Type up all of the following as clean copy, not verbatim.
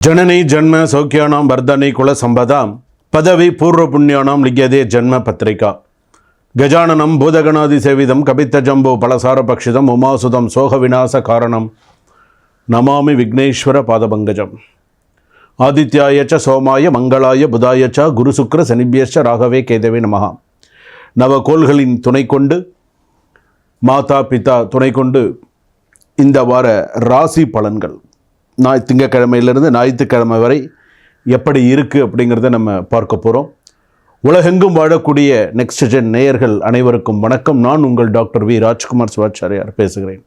जननी जन्म सौख्यानां वर्धने कुल संपदां पदवी पूर्व पुण्यानां लिख्यते जन्म पत्रिका गजाननं भूतगणादिसेवितं कपित्तजम्बो फलसारभक्षितम् उमासुतं सोहविनाशकारणं नमामि विघ्नेश्वर पादपङ्कजम् आदित्याय च सोमाय मंगलाय बुधाय च गुरुशुक्र शनिभ्यश्च राघवे केतवे नमः நவகோள்களின் துணை கொண்டு மாதா பிதா துணை கொண்டு இந்த வார ராசி பலன்கள் திங்கக்கிழமையிலிருந்து ஞாயிற்றுக்கிழமை வரை எப்படி இருக்குது அப்படிங்கிறத நம்ம பார்க்க போகிறோம். உலகெங்கும் வாழக்கூடிய நெக்ஸ்ட் ஜென் நேயர்கள் அனைவருக்கும் வணக்கம். நான் உங்கள் டாக்டர் வி ராஜ்குமார் சிவாச்சாரியார் பேசுகிறேன்.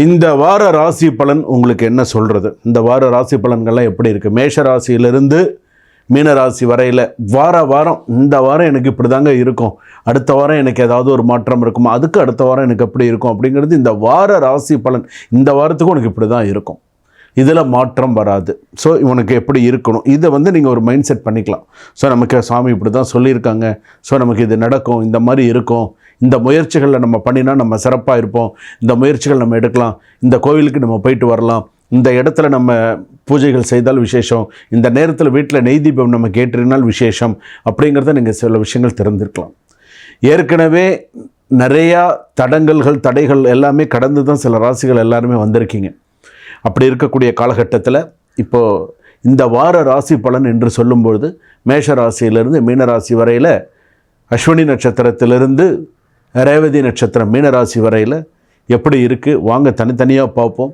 இந்த வார ராசி பலன் உங்களுக்கு என்ன சொல்கிறது? இந்த வார ராசி பலன்கள்லாம் எப்படி இருக்குது? மேஷ ராசியிலிருந்து மீனராசி வரையில் வாரம் இந்த வாரம் எனக்கு இப்படி தாங்க இருக்கும், அடுத்த வாரம் எனக்கு ஏதாவது ஒரு மாற்றம் இருக்குமா, அதுக்கு அடுத்த வாரம் எனக்கு எப்படி இருக்கும் அப்படிங்கிறது இந்த வார ராசி பலன். இந்த வாரத்துக்கும் உனக்கு இப்படி தான் இருக்கும், இதில் மாற்றம் வராது. ஸோ இவனுக்கு எப்படி இருக்கணும், இதை நீங்கள் ஒரு மைண்ட் செட் பண்ணிக்கலாம். ஸோ நமக்கு சாமி இப்படி தான் சொல்லியிருக்காங்க, ஸோ நமக்கு இது நடக்கும், இந்த மாதிரி இருக்கும், இந்த முயற்சிகளில் நம்ம பண்ணினா நம்ம சிறப்பாக இருப்போம், இந்த முயற்சிகள் நம்ம எடுக்கலாம், இந்த கோவிலுக்கு நம்ம போயிட்டு வரலாம், இந்த இடத்துல நம்ம பூஜைகள் செய்தால் விசேஷம், இந்த நேரத்தில் வீட்டில் நெய் தீபம் நம்ம கேட்டிருந்தால் விசேஷம் அப்படிங்கிறத நீங்கள் சில விஷயங்கள் தெரிஞ்சிருக்கலாம். ஏற்கனவே நிறையா தடைகள் எல்லாமே கடந்து தான் சில ராசிகள் எல்லாருமே வந்திருக்கீங்க. அப்படி இருக்கக்கூடிய காலகட்டத்தில் இப்போது இந்த வார ராசி பலன் என்று சொல்லும்பொழுது மேஷ ராசியிலிருந்து மீனராசி வரையில், அஸ்வினி நட்சத்திரத்திலிருந்து ரேவதி நட்சத்திரம் மீனராசி வரையில் எப்படி இருக்குது வாங்க தனித்தனியாக பார்ப்போம்.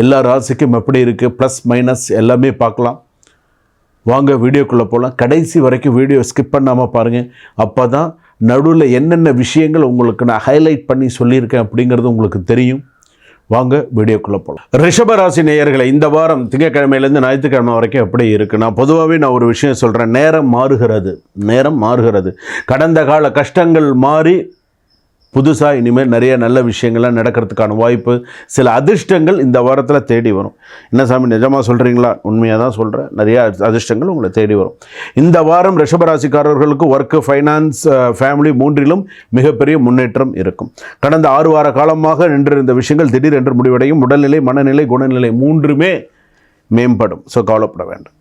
எல்லா ராசிக்கும் எப்படி இருக்குது, ப்ளஸ் மைனஸ் எல்லாமே பார்க்கலாம். வாங்க வீடியோக்குள்ளே போகலாம். கடைசி வரைக்கும் வீடியோ ஸ்கிப் பண்ணாமல் பாருங்கள். அப்போ தான் நடுவில் என்னென்ன விஷயங்கள் உங்களுக்கு நான் ஹைலைட் பண்ணி சொல்லியிருக்கேன் அப்படிங்கிறது உங்களுக்கு தெரியும். வாங்க வீடியோக்குள்ளே போகலாம். ரிஷப ராசி நேயர்களை இந்த வாரம் திங்கக்கிழமையிலேருந்து ஞாயிற்றுக்கிழமை வரைக்கும் எப்படி இருக்குது? நான் பொதுவாகவே ஒரு விஷயம் சொல்கிறேன். நேரம் மாறுகிறது. கடந்த கால கஷ்டங்கள் மாறி புதுசாக இனிமேல் நிறைய நல்ல விஷயங்கள்லாம் நடக்கிறதுக்கான வாய்ப்பு, சில அதிர்ஷ்டங்கள் இந்த வாரத்தில் தேடி வரும். என்ன சாமி நிஜமாக சொல்கிறீங்களா? உண்மையாக தான் சொல்கிறேன். நிறைய அதிர்ஷ்டங்கள் உங்களை தேடி வரும். இந்த வாரம் ரிஷபராசிக்காரர்களுக்கு ஒர்க்கு, ஃபைனான்ஸ், ஃபேமிலி மூன்றிலும் மிகப்பெரிய முன்னேற்றம் இருக்கும். கடந்த 6 வார காலமாக நின்றிருந்த விஷயங்கள் திடீரென்று முடிவடையும். உடல்நிலை, மனநிலை, குணநிலை மூன்றுமே மேம்படும். ஸோ கவலைப்பட வேண்டாம்.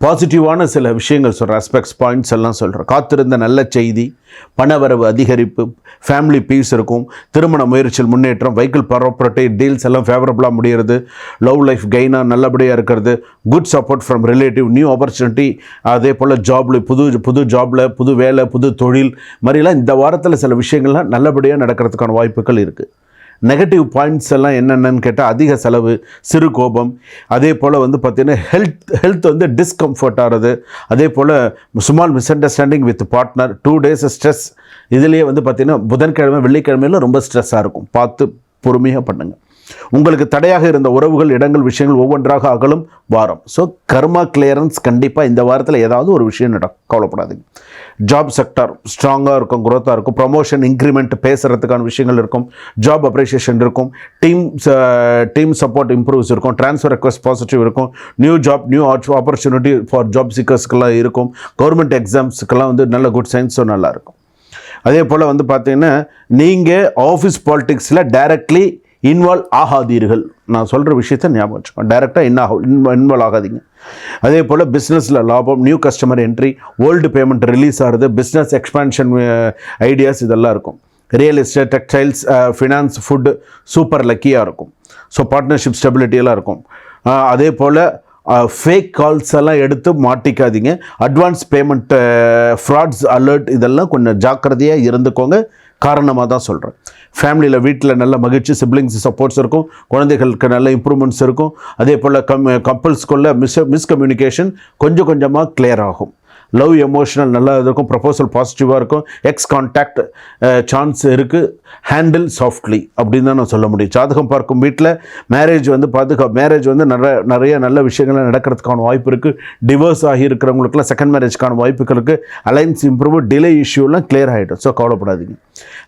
பாசிட்டிவான சில விஷயங்கள் சொல்கிறேன், அஸ்பெக்ட்ஸ் பாயிண்ட்ஸ் எல்லாம் சொல்கிறேன். காத்திருந்த நல்ல செய்தி, பணவரவு அதிகரிப்பு, ஃபேமிலி பீஸ் இருக்கும், திருமண முயற்சியில் முன்னேற்றம், வெஹிக்கிள் ப்ராப்பர்ட்டி டீல்ஸ் எல்லாம் ஃபேவரபுளாக முடிகிறது, லவ் லைஃப் கெயினாக நல்லபடியாக இருக்கிறது, good support from relative, new opportunity, அதே போல் ஜாபில் புது ஜாபில் புது வேலை, புது தொழில் மாதிரிலாம் இந்த வாரத்தில் சில விஷயங்கள்லாம் நல்லபடியாக நடக்கிறதுக்கான வாய்ப்புகள் இருக்குது. நெகட்டிவ் பாயிண்ட்ஸ் எல்லாம் என்னென்னு கேட்டால் அதிக செலவு, சிறு கோபம், அதே போல் பார்த்திங்கன்னா ஹெல்த் டிஸ்கம்ஃபர்ட் ஆகிறது, அதே போல் small misunderstanding with partner, 2 days stress. இதுலேயே பார்த்திங்கன்னா புதன்கிழமை வெள்ளிக்கிழமையில் ரொம்ப ஸ்ட்ரெஸ்ஸாக இருக்கும். பார்த்து பொறுமையாக பண்ணுங்கள். உங்களுக்கு தடையாக இருந்த உறவுகள், இடங்கள், விஷயங்கள் ஒவ்வொன்றாக அகலும் வாரம். ஸோ கர்மா கிளியரன்ஸ் கண்டிப்பாக இந்த வாரத்தில் ஏதாவது ஒரு விஷயம் நடக்கும், கவலைப்படாதீங்க. ஜாப் செக்டார் ஸ்ட்ராங்காக இருக்கும், குரோத்தாக இருக்கும், ப்ரமோஷன், இன்க்ரிமெண்ட் பேசுகிறதுக்கான விஷயங்கள் இருக்கும், ஜாப் அப்ரிஷியேஷன் இருக்கும், டீம் சப்போர்ட் இம்ப்ரூவ்ஸ் இருக்கும், ட்ரான்ஸ்ஃபர் ரெக்வஸ்ட் பாசிட்டிவ் இருக்கும், new job, new opportunity for job சீக்கர்ஸ்க்கெல்லாம் இருக்கும், கவர்மெண்ட் எக்ஸாம்ஸுக்கெல்லாம் நல்ல குட் சயின்ஸும் நல்லாயிருக்கும். அதே போல் பார்த்தீங்கன்னா நீங்கள் ஆஃபீஸ் பாலிட்டிக்ஸில் டைரக்ட்லி இன்வால்வ் ஆகாதீர்கள். நான் சொல்கிற விஷயத்தை ஞாபகம் வச்சுக்கோங்க. டைரெக்டாக இன்வால்வ் ஆகாதீங்க. அதே போல் பிஸ்னஸில் லாபம், new customer entry, old payment release ஆகிறது, பிஸ்னஸ் எக்ஸ்பான்ஷன் ஐடியாஸ் இதெல்லாம் இருக்கும். Real estate, textiles, finance, food super லக்கியாக இருக்கும். ஸோ பார்ட்னர்ஷிப் ஸ்டெபிலிட்டியெல்லாம் இருக்கும். அதே போல் ஃபேக் கால்ஸ் எல்லாம் எடுத்து மாட்டிக்காதீங்க. அட்வான்ஸ் பேமெண்ட், ஃப்ராட்ஸ் அலர்ட் இதெல்லாம் கொஞ்சம் ஜாக்கிரதையாக இருந்துக்கோங்க. காரணமாக தான் சொல்கிறேன். ஃபேமிலியில் வீட்டில் நல்ல மகிழ்ச்சி, சிப்ளிங்ஸ் சப்போர்ட்ஸ் இருக்கும், குழந்தைகளுக்கு நல்ல இம்ப்ரூவ்மெண்ட்ஸ் இருக்கும். அதே போல் கப்பல்ஸ்குள்ள மிஸ்கம்யூனிகேஷன் கொஞ்சம் கொஞ்சமாக கிளியர் ஆகும். லவ் எமோஷனல் நல்லா இருக்கும், ப்ரப்போசல் பாசிட்டிவாக இருக்கும், எக்ஸ் கான்டாக்ட் சான்ஸ் இருக்குது. ஹேண்டில் சாஃப்ட்லி அப்படின்னு தான் நான் சொல்ல முடியும். ஜாதகம் பார்க்கும் வீட்டில் மேரேஜ் மேரேஜ் நிறைய நல்ல விஷயங்கள் நடக்கிறதுக்கான வாய்ப்பு இருக்குது. டிவோர்ஸ் ஆகி இருக்கிறவங்களுக்குலாம் செகண்ட் மேரேஜ்க்கான வாய்ப்புகள் இருக்குது. அலைன்ஸ் இம்ப்ரூவ், டிலே இஷ்யூலாம் கிளியர் ஆகிடும். ஸோ கவலைப்படாதீங்க.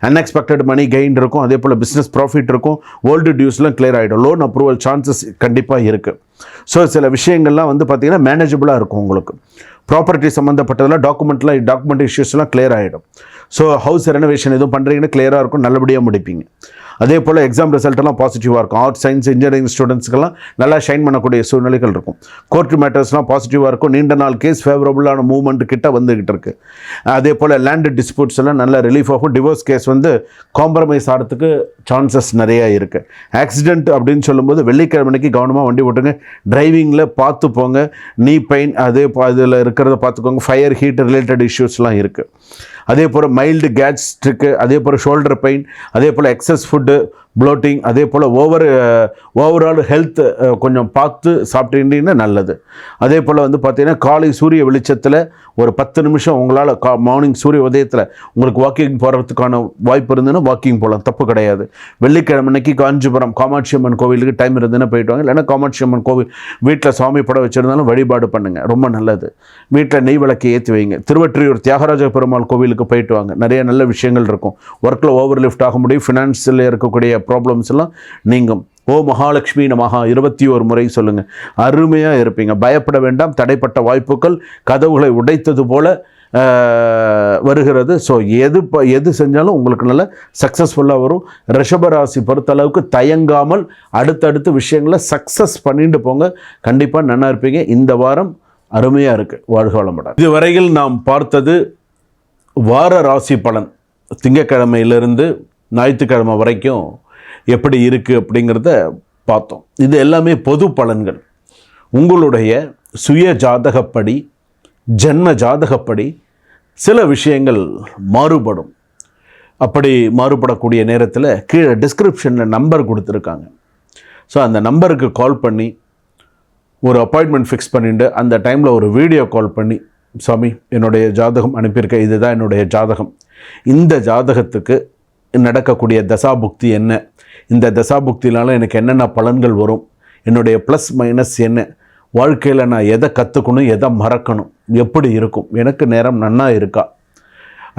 அன்எக்ஸ்பெக்டட் மணி கெயின் இருக்கும். அதே போல் பிஸ்னஸ் ப்ராஃபிட் இருக்கும். ஓல்டு டியூஸ்லாம் கிளியர் ஆகிடும். லோன் அப்ரூவல் சான்சஸ் கண்டிப்பாக இருக்குது. ஸோ சில விஷயங்கள்லாம் பார்த்திங்கன்னா மேனேஜபிளாக இருக்கும். உங்களுக்கு ப்ராப்பர்ட்டி சம்மந்தப்பட்டதெல்லாம் டாக்குமெண்ட் இஷ்யூஸ்லாம் கிளியர் ஆகிடும். ஸோ ஹவுஸ் ரெனோவேஷன் எதுவும் பண்ணுறீங்கன்னா கிளியராக இருக்கும், நல்லபடியாக முடிப்பீங்க. அதே போல் எக்ஸாம் ரிசல்ட்டெல்லாம் பாசிட்டிவாக இருக்கும். ஆர்ட்ஸ், சயின்ஸ், இன்ஜினியரிங் ஸ்டூடெண்ட்ஸ்க்கெல்லாம் நல்லா ஷைன் பண்ணக்கூடிய சூழ்நிலைகள் இருக்கும். கோர்ட் மேட்டர்ஸ்லாம் பாசிட்டிவாக இருக்கும். நீண்ட நாள் கேஸ் ஃபேவரபுளான மூவ்மெண்ட் கிட்ட வந்துக்கிட்டு இருக்குது. அதே போல் லேண்டு டிஸ்பியூட்ஸ் எல்லாம் நல்ல ரிலீஃப் ஆகும். டிவோர்ஸ் கேஸ் வந்து காம்ப்ரமைஸ் ஆகிறதுக்கு சான்சஸ் நிறையா இருக்குது. ஆக்சிடென்ட் அப்படின்னு சொல்லும்போது வெள்ளிக்கிழமைக்கு கவனமாக வண்டி ஓட்டுங்க. டிரைவிங்கில் பார்த்து போங்க. நீ பெயின் அதே அதில் இருக்கிறத பார்த்துக்கோங்க. ஃபயர், ஹீட் ரிலேட்டட் இஷ்யூஸ்லாம் இருக்குது. அதே போல் மைல்டு கேஸ்ட்ரிக்கு, அதே போல் ஷோல்டர் பெயின், அதே போல் எக்ஸஸ் ஃபுட்டு, ப்ளோட்டிங், அதே போல் ஓவரால் ஹெல்த் கொஞ்சம் பார்த்து சாப்பிட்டீங்கன்னா நல்லது. அதே போல் வந்து பார்த்திங்கன்னா காலை சூரிய வெளிச்சத்தில் ஒரு 10 நிமிஷம் உங்களால் மார்னிங் சூரிய உதயத்தில் உங்களுக்கு வாக்கிங் போகிறதுக்கான வாய்ப்பு இருந்ததுன்னா வாக்கிங் போகலாம், தப்பு கிடையாது. வெள்ளிக்கிழமை அன்னைக்கு காஞ்சிபுரம் காமாட்சி அம்மன் கோவிலுக்கு டைம் இருந்ததுன்னா போயிட்டு வாங்க. இல்லைன்னா காமாட்சி அம்மன் கோவில் வீட்டில் சாமி படம் வச்சுருந்தாலும் வழிபாடு பண்ணுங்கள், ரொம்ப நல்லது. வீட்டில் நெய் விளக்கு ஏற்றி வைங்க. திருவற்றியூர் தியாகராஜ பெருமாள் கோவிலுக்கு போயிட்டு வாங்க. நிறைய நல்ல விஷயங்கள் இருக்கும். ஒர்க்கில் ஓவர் லிஃப்ட் ஆக முடியும். ஃபினான்ஸில் இருக்கக்கூடிய ப்ராப்ளம்ஸ் எல்லாம் நீங்கும். ஓ மகாலட்சுமி நமஹா 21 முறை சொல்லுங்கள், அருமையாக இருப்பீங்க. பயப்பட வேண்டாம். தடைப்பட்ட வாய்ப்புகள் கதவுகளை உடைத்தது போல வருகிறது. ஸோ எது செஞ்சாலும் உங்களுக்கு நல்ல சக்ஸஸ்ஃபுல்லாக வரும். ரிஷபராசி பொறுத்தளவுக்கு தயங்காமல் அடுத்தடுத்த விஷயங்களை சக்ஸஸ் பண்ணிட்டு போங்க. கண்டிப்பாக நல்லா இருப்பீங்க. இந்த வாரம் அருமையாக இருக்குது. வாழ்க வளமுடன். இதுவரையில் நாம் பார்த்தது வார ராசி பலன். திங்கட்கிழமையிலிருந்து ஞாயிற்றுக்கிழமை வரைக்கும் எப்படி இருக்குது அப்படிங்கிறத பார்த்தோம். இது எல்லாமே பொது பலன்கள். உங்களுடைய சுய ஜாதகப்படி, ஜென்ம ஜாதகப்படி சில விஷயங்கள் மாறுபடும். அப்படி மாறுபடக்கூடிய நேரத்தில் கீழே டிஸ்கிரிப்ஷனில் நம்பர் கொடுத்துருக்காங்க. ஸோ அந்த நம்பருக்கு கால் பண்ணி ஒரு அப்பாயின்மெண்ட் ஃபிக்ஸ் பண்ணிட்டு அந்த டைமில் ஒரு வீடியோ கால் பண்ணி, சாமி என்னுடைய ஜாதகம் அனுப்பியிருக்கேன், இதுதான் என்னுடைய ஜாதகம், இந்த ஜாதகத்துக்கு நடக்கக்கூடிய தசாபுக்தி என்ன, இந்த தசாபுக்தினால எனக்கு என்னென்ன பலன்கள் வரும், என்னுடைய ப்ளஸ் மைனஸ் என்ன, வாழ்க்கையில் நான் எதை கற்றுக்கணும், எதை மறக்கணும், எப்படி இருக்கும், எனக்கு நேரம் நன்னா இருக்கா,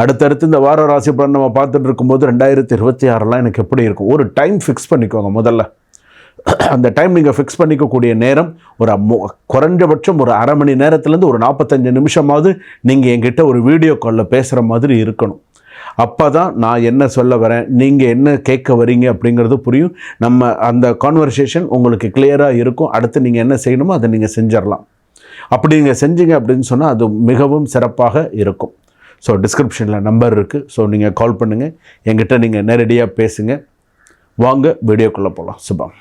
அடுத்தடுத்து இந்த வார ராசி பலன் நம்ம பார்த்துட்டு இருக்கும்போது 2026 எனக்கு எப்படி இருக்கும், ஒரு டைம் ஃபிக்ஸ் பண்ணிக்கோங்க. முதல்ல அந்த டைம் நீங்கள் ஃபிக்ஸ் பண்ணிக்கக்கூடிய நேரம் ஒரு குறைஞ்சபட்சம் ஒரு அரை மணி நேரத்துலேருந்து ஒரு 45 நிமிஷமாவது நீங்கள் என்கிட்ட ஒரு வீடியோ காலில் பேசுகிற மாதிரி இருக்கணும். அப்போ தான் நான் என்ன சொல்ல வரேன், நீங்கள் என்ன கேட்க வரீங்க அப்படிங்கிறது புரியும். நம்ம அந்த கான்வர்சேஷன் உங்களுக்கு கிளியராக இருக்கும். அடுத்து நீங்கள் என்ன செய்யணுமோ அதை நீங்கள் செஞ்சிடலாம். அப்படி நீங்கள் செஞ்சீங்க அப்படின்னு சொன்னால் அது மிகவும் சிறப்பாக இருக்கும். ஸோ டிஸ்கிரிப்ஷனில் நம்பர் இருக்குது. ஸோ நீங்கள் கால் பண்ணுங்கள், என்கிட்ட நீங்கள் நேரடியாக பேசுங்க. வாங்க வீடியோக்குள்ளே போகலாம். சுபம்.